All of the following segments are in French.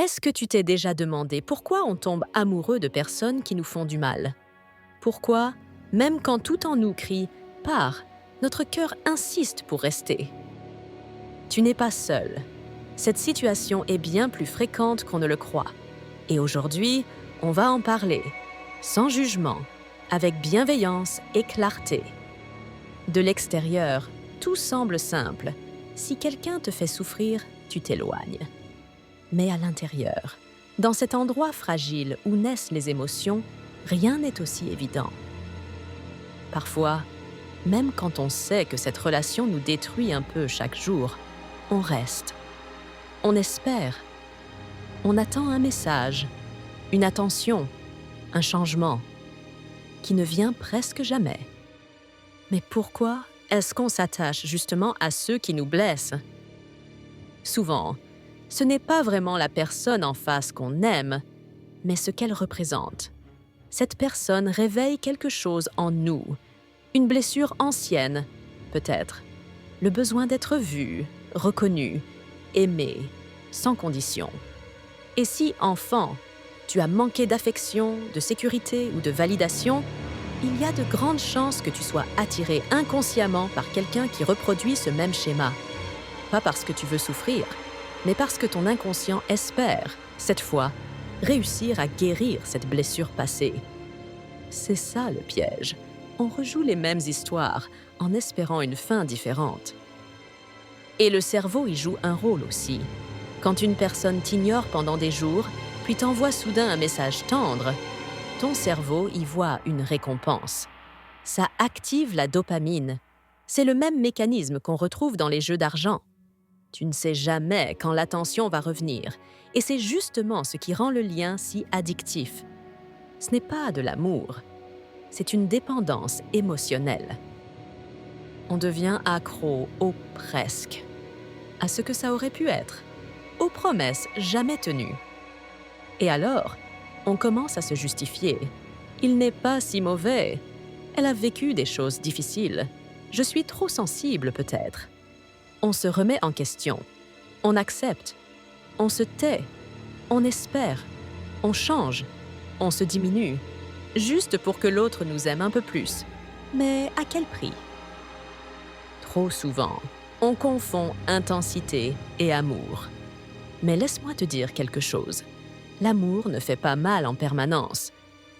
Est-ce que tu t'es déjà demandé pourquoi on tombe amoureux de personnes qui nous font du mal? Pourquoi, même quand tout en nous crie « pars », notre cœur insiste pour rester? Tu n'es pas seul. Cette situation est bien plus fréquente qu'on ne le croit. Et aujourd'hui, on va en parler, sans jugement, avec bienveillance et clarté. De l'extérieur, tout semble simple. Si quelqu'un te fait souffrir, tu t'éloignes. Mais à l'intérieur, dans cet endroit fragile où naissent les émotions, rien n'est aussi évident. Parfois, même quand on sait que cette relation nous détruit un peu chaque jour, on reste. On espère. On attend un message, une attention, un changement, qui ne vient presque jamais. Mais pourquoi est-ce qu'on s'attache justement à ceux qui nous blessent? Souvent, ce n'est pas vraiment la personne en face qu'on aime, mais ce qu'elle représente. Cette personne réveille quelque chose en nous, une blessure ancienne, peut-être, le besoin d'être vu, reconnu, aimé, sans condition. Et si, enfant, tu as manqué d'affection, de sécurité ou de validation, il y a de grandes chances que tu sois attiré inconsciemment par quelqu'un qui reproduit ce même schéma. Pas parce que tu veux souffrir, mais parce que ton inconscient espère, cette fois, réussir à guérir cette blessure passée. C'est ça le piège. On rejoue les mêmes histoires en espérant une fin différente. Et le cerveau y joue un rôle aussi. Quand une personne t'ignore pendant des jours, puis t'envoie soudain un message tendre, ton cerveau y voit une récompense. Ça active la dopamine. C'est le même mécanisme qu'on retrouve dans les jeux d'argent. Tu ne sais jamais quand l'attention va revenir, et c'est justement ce qui rend le lien si addictif. Ce n'est pas de l'amour, c'est une dépendance émotionnelle. On devient accro au presque, à ce que ça aurait pu être, aux promesses jamais tenues. Et alors, on commence à se justifier. Il n'est pas si mauvais. Elle a vécu des choses difficiles. Je suis trop sensible peut-être. On se remet en question, on accepte, on se tait, on espère, on change, on se diminue, juste pour que l'autre nous aime un peu plus. Mais à quel prix? Trop souvent, on confond intensité et amour. Mais laisse-moi te dire quelque chose. L'amour ne fait pas mal en permanence.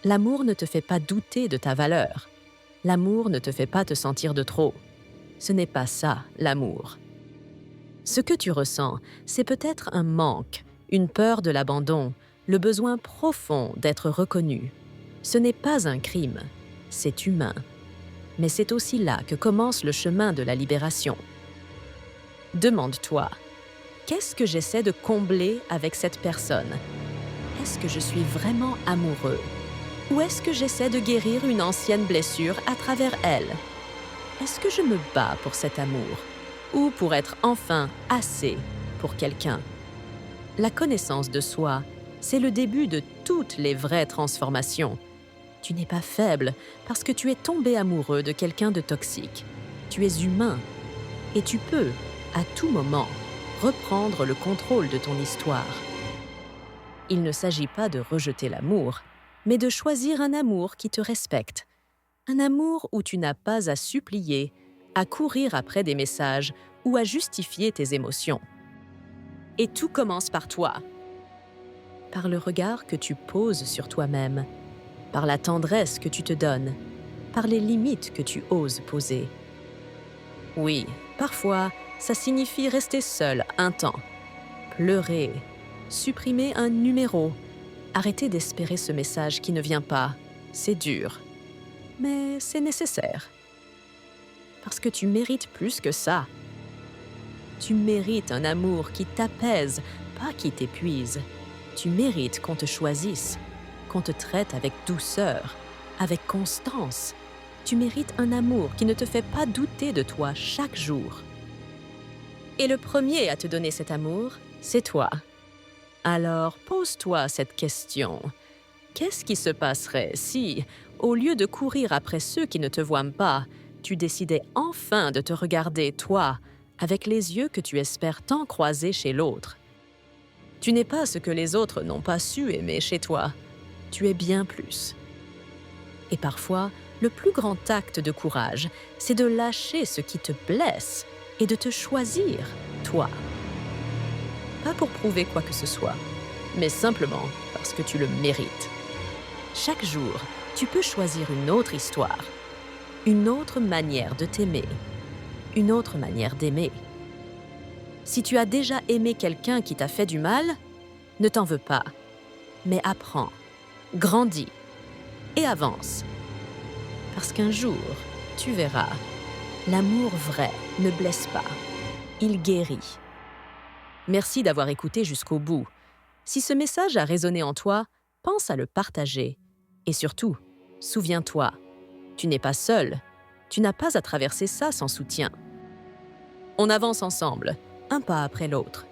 L'amour ne te fait pas douter de ta valeur. L'amour ne te fait pas te sentir de trop. Ce n'est pas ça, l'amour. Ce que tu ressens, c'est peut-être un manque, une peur de l'abandon, le besoin profond d'être reconnu. Ce n'est pas un crime, c'est humain. Mais c'est aussi là que commence le chemin de la libération. Demande-toi, qu'est-ce que j'essaie de combler avec cette personne? Est-ce que je suis vraiment amoureux? Ou est-ce que j'essaie de guérir une ancienne blessure à travers elle? Est-ce que je me bats pour cet amour? Ou pour être enfin assez pour quelqu'un? La connaissance de soi, c'est le début de toutes les vraies transformations. Tu n'es pas faible parce que tu es tombé amoureux de quelqu'un de toxique. Tu es humain et tu peux, à tout moment, reprendre le contrôle de ton histoire. Il ne s'agit pas de rejeter l'amour, mais de choisir un amour qui te respecte. Un amour où tu n'as pas à supplier, à courir après des messages ou à justifier tes émotions. Et tout commence par toi. Par le regard que tu poses sur toi-même, par la tendresse que tu te donnes, par les limites que tu oses poser. Oui, parfois, ça signifie rester seul un temps, pleurer, supprimer un numéro, arrêter d'espérer ce message qui ne vient pas. C'est dur, mais c'est nécessaire. Parce que tu mérites plus que ça. Tu mérites un amour qui t'apaise, pas qui t'épuise. Tu mérites qu'on te choisisse, qu'on te traite avec douceur, avec constance. Tu mérites un amour qui ne te fait pas douter de toi chaque jour. Et le premier à te donner cet amour, c'est toi. Alors, pose-toi cette question. Qu'est-ce qui se passerait si, au lieu de courir après ceux qui ne te voient pas, tu décidais enfin de te regarder, toi, avec les yeux que tu espères tant croiser chez l'autre? Tu n'es pas ce que les autres n'ont pas su aimer chez toi. Tu es bien plus. Et parfois, le plus grand acte de courage, c'est de lâcher ce qui te blesse et de te choisir, toi. Pas pour prouver quoi que ce soit, mais simplement parce que tu le mérites. Chaque jour, tu peux choisir une autre histoire, une autre manière de t'aimer, une autre manière d'aimer. Si tu as déjà aimé quelqu'un qui t'a fait du mal, ne t'en veux pas, mais apprends, grandis et avance. Parce qu'un jour, tu verras, l'amour vrai ne blesse pas, il guérit. Merci d'avoir écouté jusqu'au bout. Si ce message a résonné en toi, pense à le partager. Et surtout, souviens-toi, tu n'es pas seul, tu n'as pas à traverser ça sans soutien. On avance ensemble, un pas après l'autre.